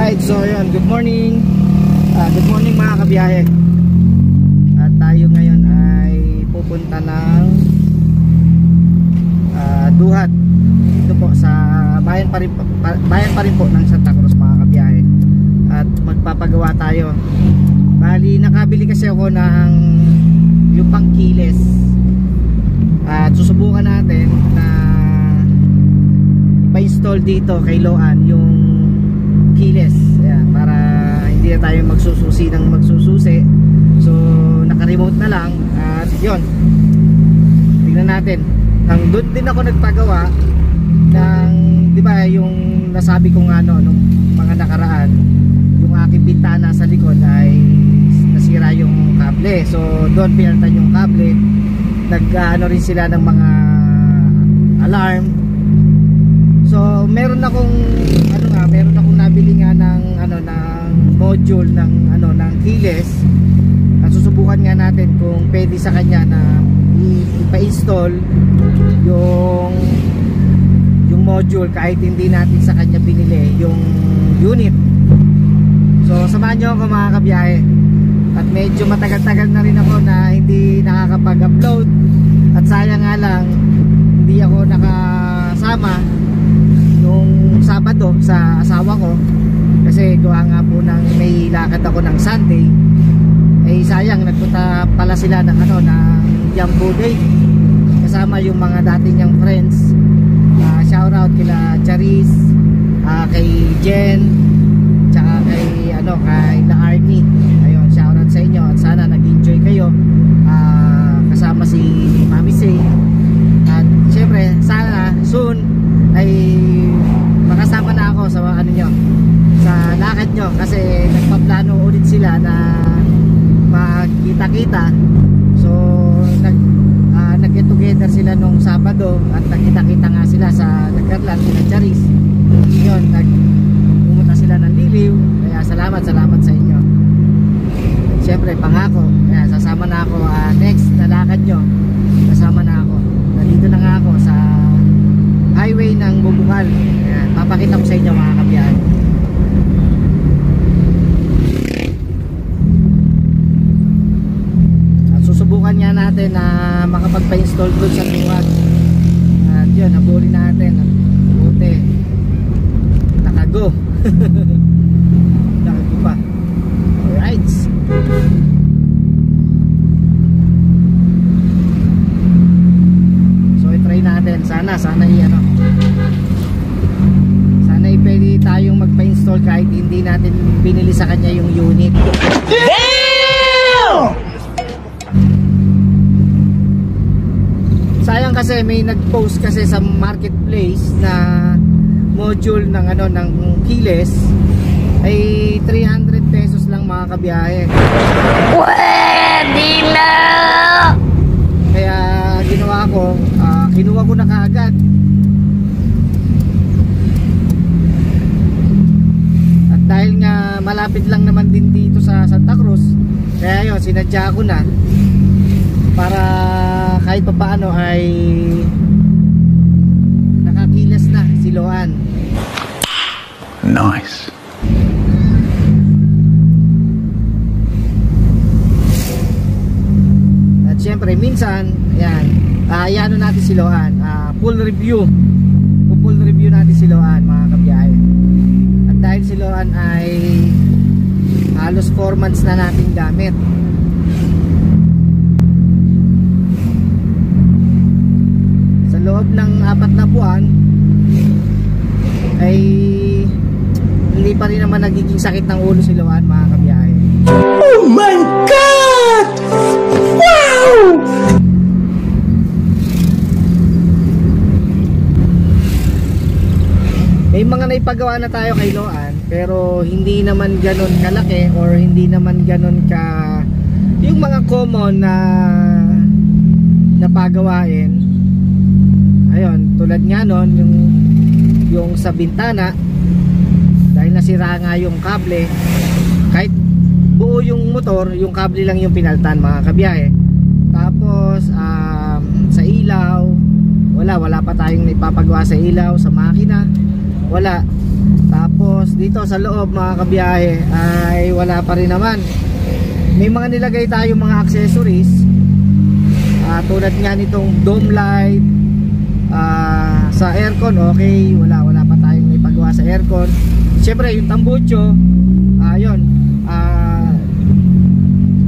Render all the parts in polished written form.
Alright, so yun, good morning. Good morning mga kabiyahe. At tayo ngayon ay pupunta ng Duhat. Ito po sa bayan pa rin po ng Santa Cruz mga kabiyahe. At magpapagawa tayo. Bali, nakabili kasi ako ng yung pangkiles. At susubukan natin na pa-install dito kay Loan yung kiles. Ayan, para hindi na tayo magsususi ng magsususi. So naka-remote na lang. At yun, tingnan natin. Doon din ako nagpagawa ng, di ba, yung nasabi kong ano nung mga nakaraan, yung aking bintana sa likod ay nasira yung kable. So doon pinalitan yung kable. Nag-ano rin sila ng mga alarm. So meron akong nabili nga ng module ng kiles. At susubukan nga natin kung pwede sa kanya na ipa-install yung module kahit hindi natin sa kanya binili yung unit. So samahan nyo ako mga kabiyahe. At medyo matagal-tagal na rin ako na hindi nakakapag-upload. At sayang nga lang hindi ako nakasama nung Sabado sa asawa ko. Kasi gawa nga po ng may lakad ako ng Sunday. Eh sayang, nagpunta pala sila ng Jumbo Day. Kasama yung mga dati niyang friends. Shoutout kila Charis, kay Jen, tsaka kay La Army. Ayun, shoutout sa inyo at sana nag-enjoy kayo. Kasama si Mami Say. At syempre sana soon ay makasama na ako sa sa lakad nyo, kasi nagpaplano ulit sila na magkita-kita. So nag-get together sila nung Sabado at nagkita-kita nga sila sa Nagkarlan, sila Charis. Yun, pumunta sila ng Liliw. Kaya salamat sa inyo. At syempre pangako, kaya sasama na ako next na lakad nyo. Kasama na ako. Nandito na nga ako sa highway ng Bubukal. Ayan, papakita ko sa inyo mga kabiyahe. At susubukan nga natin na makapagpa-install doon sa Duhat. At yun, nabuli natin. Buti nakago. Nakago pa. Alright, try natin. Sana pwede tayong magpa-install kahit hindi natin binili sa kanya yung unit. Damn! Sayang kasi may nag-post kasi sa marketplace na module ng kiles ay 300 pesos lang mga kabiyahe. Pwede na! Kaya ginawa ko, kinuha ko na kaagad. At dahil nga malapit lang naman din dito sa Santa Cruz, kaya yun, sinadya ko na para kahit papaano ay nakakilas na si Loan. Nice. At syempre minsan yan, ano natin si Loan, full review natin si Loan mga kabiyahe. At dahil si Loan ay halos 4 months na natin gamit, sa loob ng 4 na buwan ay hindi pa rin naman nagiging sakit ng ulo si Loan mga kabiyahe. Oh my God! Wow! May mga naipagawa na tayo kay Loan, pero hindi naman ganon kalaki or hindi naman ganon ka yung mga common na napagawain. Ayun, tulad nga nun yung sa bintana, dahil nasira nga yung kable, kahit buo yung motor, yung kable lang yung pinaltan mga kabiyahe. Tapos sa ilaw, wala pa tayong naipapagawa sa ilaw, sa makina wala. Tapos dito sa loob mga kabiyahe ay wala pa rin naman. May mga nilagay tayo mga accessories, tulad nga nitong dome light. Sa aircon, okay, wala pa tayong ipagawa sa aircon. Siyempre yung tambucho, ayun,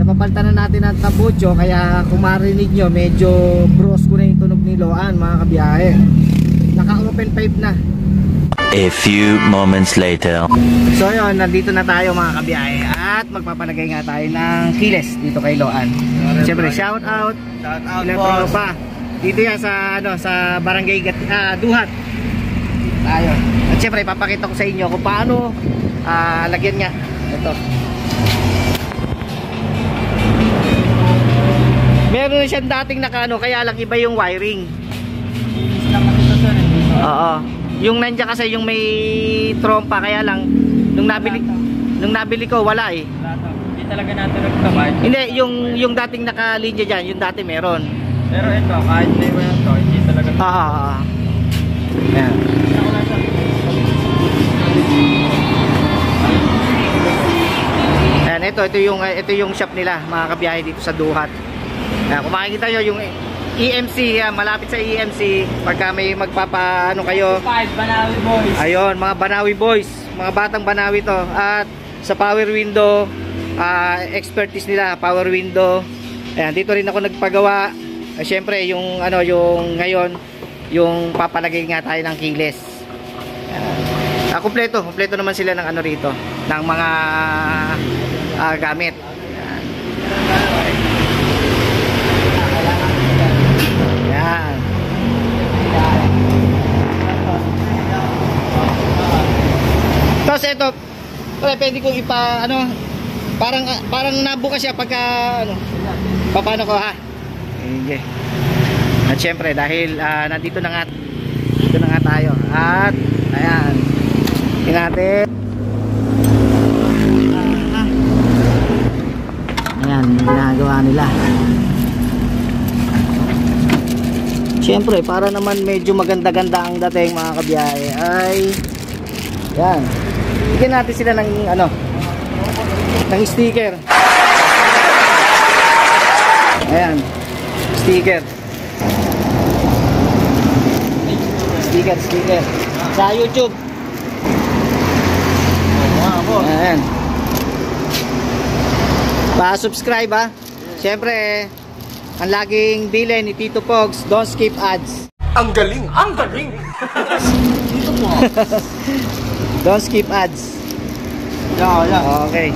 napapalitan na natin ang tambucho, kaya kung marinig nyo medyo brusco na yung tunog ni Loan mga kabiyahe. Naka open pipe na. A few moments later. So yun, nandito na tayo mga kabiyahe at magpapalagay nga tayo ng keyless dito kay Loan. Siyempre shout out Tropa. Dito yan sa sa Barangay Duhat tayo. At siyempre ipapakita ko sa inyo kung paano lagyan nga ito. Meron na siyang dating nakano, kaya lang iba yung wiring. Oo. Yung nandiyan kasi yung may trompa, kaya lang nung nabili ko wala eh. Hindi talaga natin nagkamay. Hindi, yung dating nakalinya dyan, yung dati meron. Pero ito, kahit may wayan to, hindi talaga. Ayan. Ayan, ito yung shop nila mga kabiyahe dito sa Duhat. Ayan, kung makikita nyo yung EMC, malapit sa EMC, pagka may magpapaano kayo. Banawi boys. Ayun, mga Banawi boys, mga batang Banawi to. At sa power window, expertise nila, power window. Ayan, dito rin ako nagpagawa. Siyempre, yung ngayon, yung papalagay nga tayo ng keyless. Kumpleto naman sila ng rito, ng mga gamit. Yan. Tapos ito, pwede kong parang nabuka siya pagka paano ko Okay. At syempre dahil nandito na nga tayo at ayan natin ayan ginagawa nila. Syempre para naman medyo maganda-ganda ang dating mga kabiyahe ay yan, bigyan natin sila ng ng sticker. Ayan, sticker sa YouTube. Ayan, pa-subscribe Siyempre ang laging bilin ni Tito Pogs, don't skip ads. Ang galing! Tito Pogs. Don't skip ads. Okay.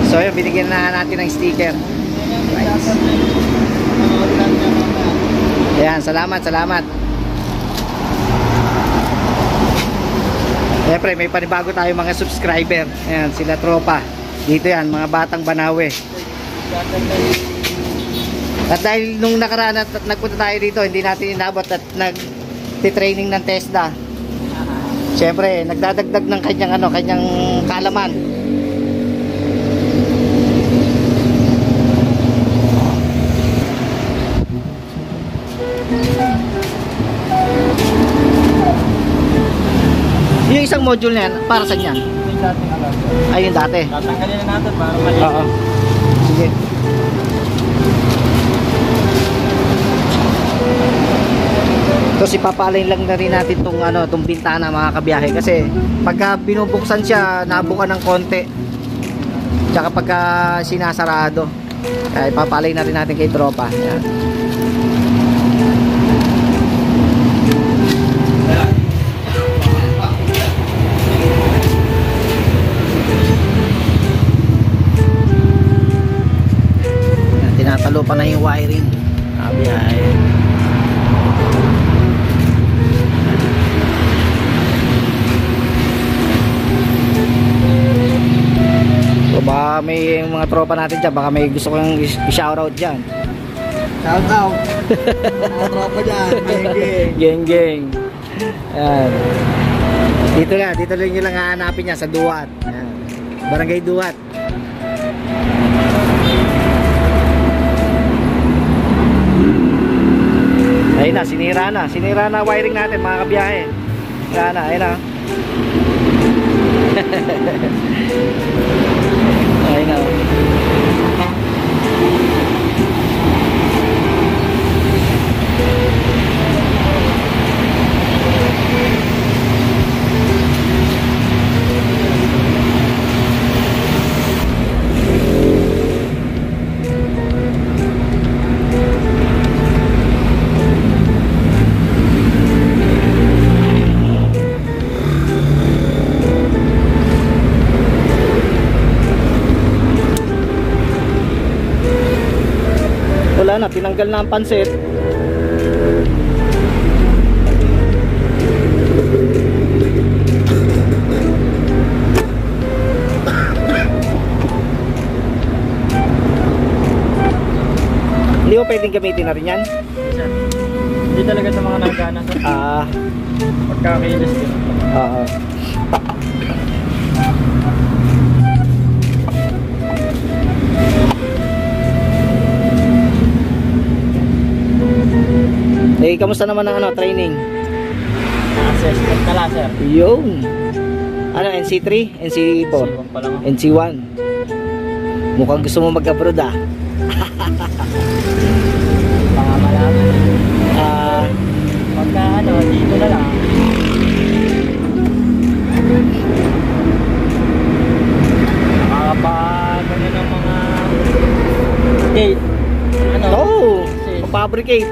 So yun, binigyan na natin ng sticker. Nice. Ayan, salamat. Siyempre, may panibago tayo mga subscriber. Ayan, sila Tropa. Dito yan, mga batang Banawi. At dahil nung nakaraan at nagpunta tayo dito, hindi natin inabot at nag-training ng TESDA. Siyempre, nagdadagdag ng kanyang kaalaman. Yung isang module na yan, para saan yan? Yung dating Ay, yung dati. tatanggalin na natin para maliit. Oo. Sige. Tapos ipapalain lang na rin natin tong bintana mga kabiyahe, kasi pagka binubuksan siya nabuka ng konti, tsaka pagka sinasarado, kaya ipapalain na rin natin kay Tropa. Yan. Tinatalo pa na yung wiring kabiyahe. Baka may mga tropa natin dyan, baka may gusto kong i-shoutout dyan. Shoutout! Mga tropa dyan, Geng. Ayan. Dito lang nyo lang hahanapin niya sa Duhat. Ayan. Barangay Duhat. Ayun na, sinira na wiring natin mga kabiyahe. Ayun na. tinanggal na ang pansit. Hindi mo pwedeng gamitin na rin yan? Sir, hindi talaga sa mga nagana sir. Pagkakilis din. Oo. Eh, kamusta naman ang training? Assessment na lang sir. Yung ano, NC3? NC4? Siwan pa lang ako. NC1? Mukhang gusto mo mag-abroad ah. Baka malaman. Ah, Pagka dito na lang. Nakakapagano ng mga gate. oh, Kasi- fabricate.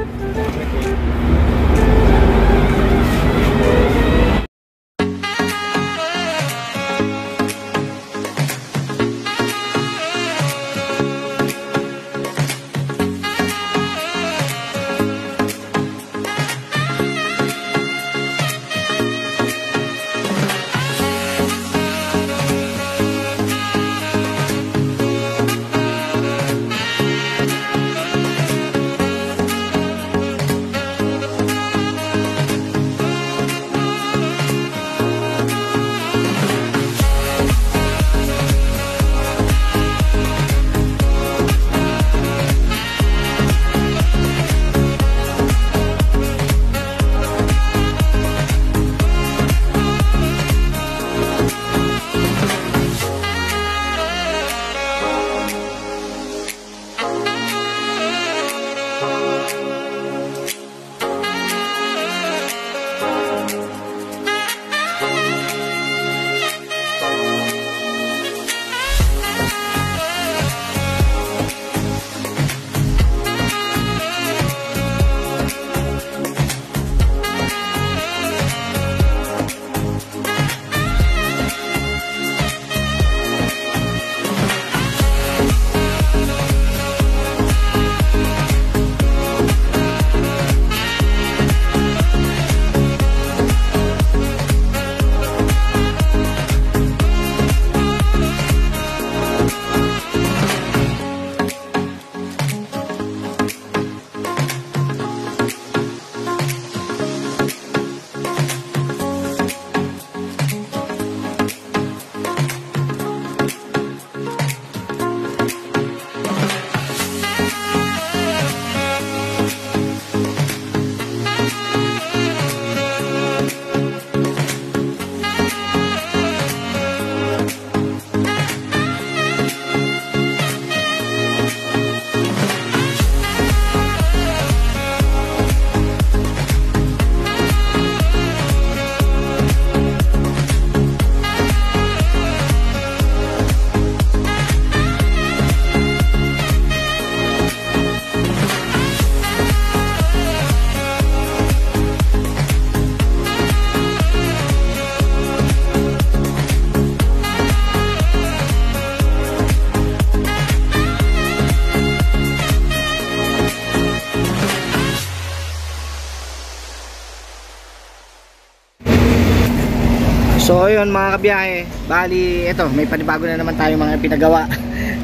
So ayun mga kabiyahe, bali ito may panibago na naman tayo mga pinagawa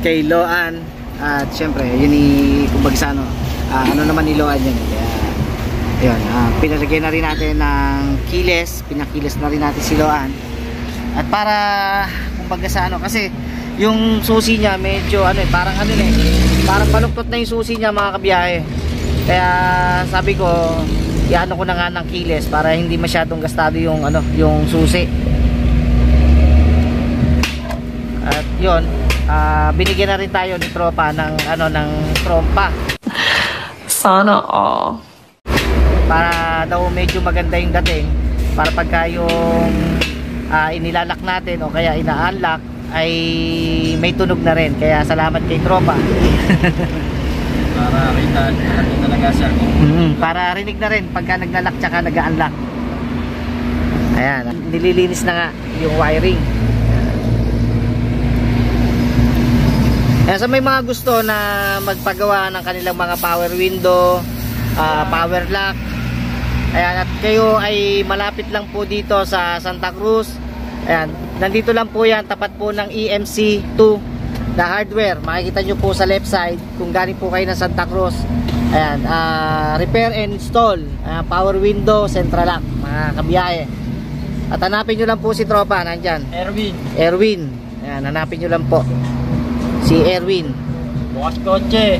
kay Loan. At syempre yun kumbaga sa ano naman ni Loan yun. Kaya ayun, pinalagyan na rin natin ng kiles, pinakiles na rin natin si Loan. At para kumbaga sa kasi yung susi niya medyo parang parang baluktot na yung susi niya mga kabiyahe. Kaya sabi ko iano ko na nga ng kiles para hindi masyadong gastado yung yung susi. At yun, binigyan na rin tayo ni tropa ng ng trompa. Sana all. Para daw medyo maganda yung dating, para pagka yung inilalak natin o kaya ina-unlock ay may tunog na rin. Kaya salamat kay tropa. Para kita natin talaga sir. Para rinig na rin pagka naglalak tsaka nag-unlock. Ayan, nililinis na nga yung wiring. Kaya sa may mga gusto na magpagawa ng kanilang mga power window, power lock, ayan, at kayo ay malapit lang po dito sa Santa Cruz, ayan, nandito lang po yan, tapat po ng EMC2 na hardware. Makikita nyo po sa left side kung galing po kayo ng Santa Cruz. Ayan, repair and install, power window, central lock, mga kabiyahe. At hanapin nyo lang po si tropa, nandyan, Erwin. Ayan, hanapin nyo lang po si Erwin. Bukas kotse.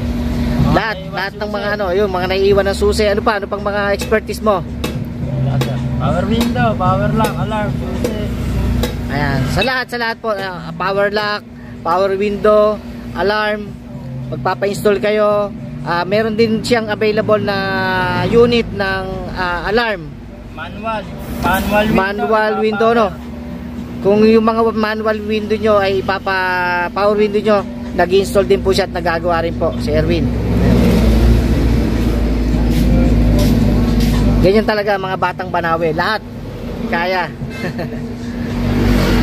Lahat ng mga ano, yung mga naiiwan ng susi. Ano pang mga expertise mo? Power window, power lock, alarm, susi. Ayan, sa lahat po, power lock, power window, alarm, magpapa-install kayo. Meron din siyang available na unit ng alarm. Manual window, no? Kung yung mga manual window nyo ay power window nyo, nag-install din po siya at nagagawa rin po si Erwin. Ganyan talaga mga batang Banawe, lahat kaya.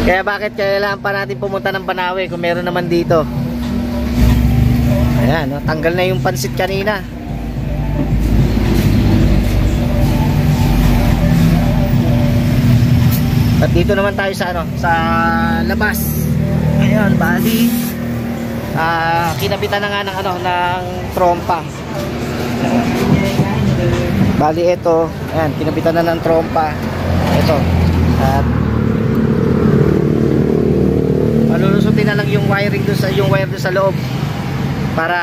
Kaya bakit kailangan pa natin pumunta ng Banawe kung meron naman dito? Ayan, no? Tanggal na yung pansit kanina. At dito naman tayo sa ano, sa labas. Ayun, bali kinapitan na nga ng ano, ng trompa. Bali ito, ayan, kinapitan na ng trompa. Ito. At malulusutin na lang yung wiring doon sa wire doon sa loob para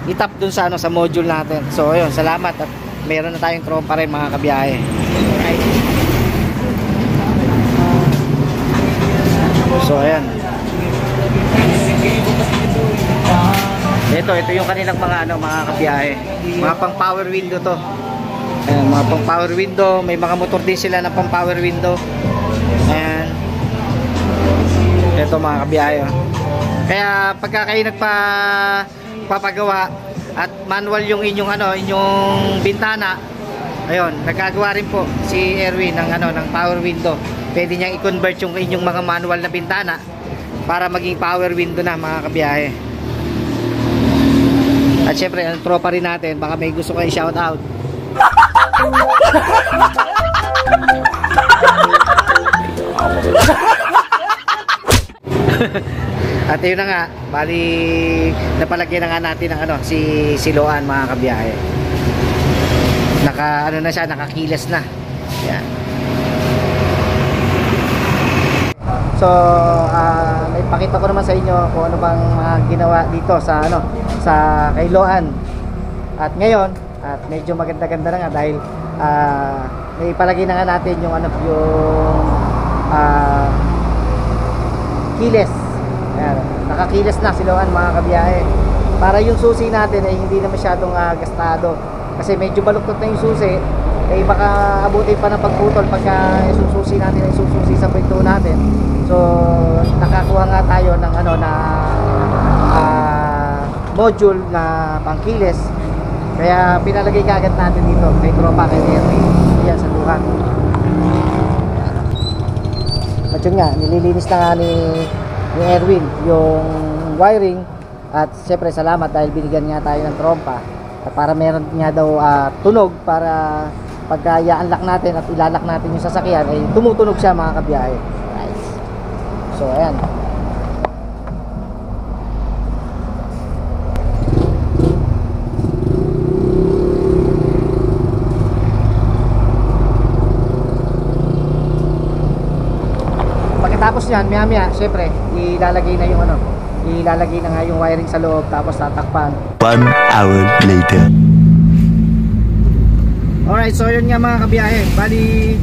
itap doon sa ano, sa module natin. So ayun, salamat at meron na tayong trompa rin mga kabiyahe. Right. So ayan. Ito yung kanilang mga ano, mga kabiyahe. Mga pang power window to. Ayan, mga pang power window, may mga motor din sila na pang power window. Ayan. Ito mga kabiyahe. Kaya pagka kayo nagpapagawa at manual yung inyong ano, inyong bintana, ayun, nagagawa rin po si Erwin ng ano, ng power window. Pwede niyang i-convert yung inyong mga manual na bintana para maging power window na mga kabiyahe. At syempre, ang tropa rin natin, baka may gusto kayo shout out. At yun na nga, bali napalagyan na nga natin ng ano, si Loan mga kabiyahe. Ano na siya, nakakilas na. Yan. So, may pakita ko naman sa inyo kung ano bang mga ginawa dito sa ano, sa kay Loan. At ngayon, at medyo maganda-ganda na nga dahil may palagay na nga natin yung ano, yung kiles. Ayan, nakakiles na si Loan mga kabiyahe. Para yung susi natin ay hindi na masyadong gastado. Kasi medyo baluktot na yung susi. Eh baka abutin pa ng pagputol pagka isususi natin, isususi sa pinto natin. So nakakuha nga tayo ng ano, na module na pangkiles. Kaya pinalagay kagad natin dito kay tropa, kay Erwin. Yan sa luha. At yun nga, nililinis na nga ni Erwin yung wiring. At syempre salamat dahil binigyan nga tayo ng trompa. At para meron nga daw tunog para pagka i-unlock natin at ilalak natin yung sasakyan ay tumutunog siya mga kabiyahe. Nice. So ayan. Pagkatapos yan, maya syempre ilalagay na yung ano, ilalagay na nga yung wiring sa loob tapos tatakpan. 1 hour later. Alright, so yun nga mga kabiyahe. Bali,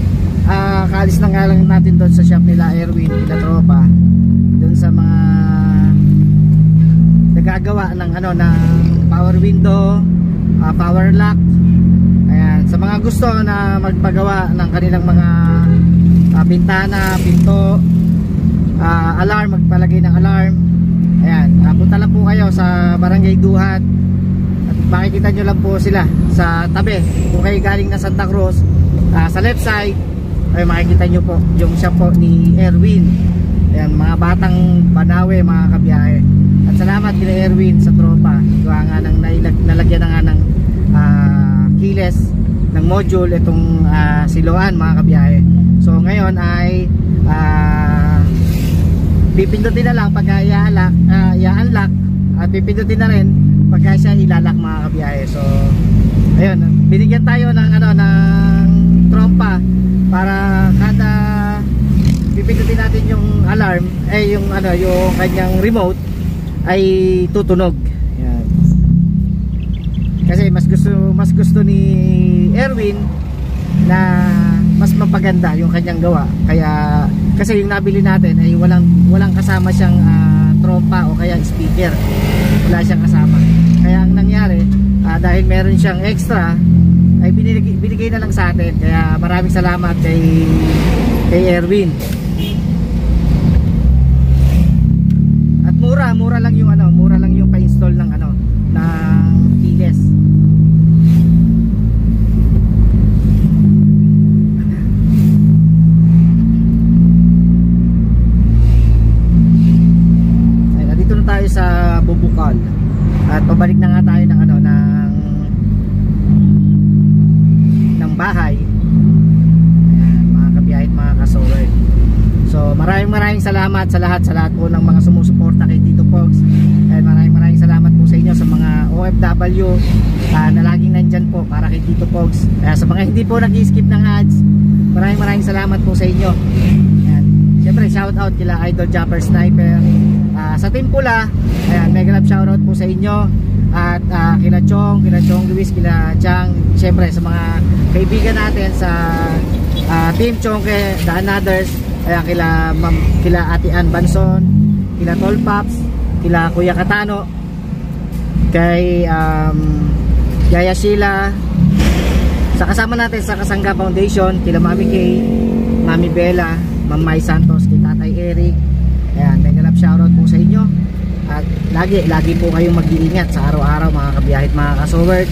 kaalis na nga lang natin doon sa shop nila Erwin, nila tropa. Doon sa mga nagagawa ng ano, ng power window, power lock. Ayan, sa mga gusto na magpagawa ng kanilang mga bintana, pinto, alarm, magpalagay ng alarm. Ayan, punta lang po kayo sa Barangay Duhat. At makikita nyo lang po sila sa tabi. Kung kayo galing na Santa Cruz, sa left side ay makikita nyo po yung shop po ni Erwin. Ayan, mga batang Banawe, mga kabiyahe. At salamat kila Erwin sa tropa. Gawa nga ng nalagyan na nga ng keyless ng module itong siloan, mga kabiyahe. So ngayon ay pipindutin na lang pagka i-unlock at pipindutin na rin pagka siya ilalak, mga kabiyahe. So ayun, binigyan tayo ng ng trompa para kada pipindutin natin yung alarm yung kanyang remote ay tutunog. Yan. Kasi mas gusto ni Erwin na mas mapaganda yung kanyang gawa. Kaya kasi yung nabili natin ay walang kasama siyang trompa o kaya speaker. Wala siyang kasama. Kaya ang nangyari, dahil meron siyang extra, ay binigay na lang sa atin. Kaya maraming salamat kay Erwin. At mura lang yung pa-install ng keyless. Ay, nandito na tayo sa Bubukal. At pabalik na nga tayo ng bahay. Ayan, mga kabiyahe at mga kasower. So maraming salamat sa lahat po ng mga sumusuporta kay Tito Pogs. And maraming salamat po sa inyo sa mga OFW na laging nandyan po para kay Tito Pogs. Sa mga hindi po nag-skip ng ads, maraming salamat po sa inyo. Ayan. Siyempre shout out kila Idol Jumper Sniper, sa Team Pula. Ayan, mega love shout out po sa inyo. At kila Chong Luis, kila Chang, siyempre sa mga kaibigan natin sa Team Chongke, The Anothers. Ayan, kila Ate Ann Banson, kila Tol Paps, kila Kuya Katano, kay Yaya Sheila, sa kasama natin sa Kasangga Foundation, kila Mami Kay, Mami Bella, Ma'am Mai Santos, kay Tatay Eric. Ayan, mega love shoutout po sa inyo. At lagi po kayong mag-iingat sa araw-araw, mga kabiyahe at mga kasower.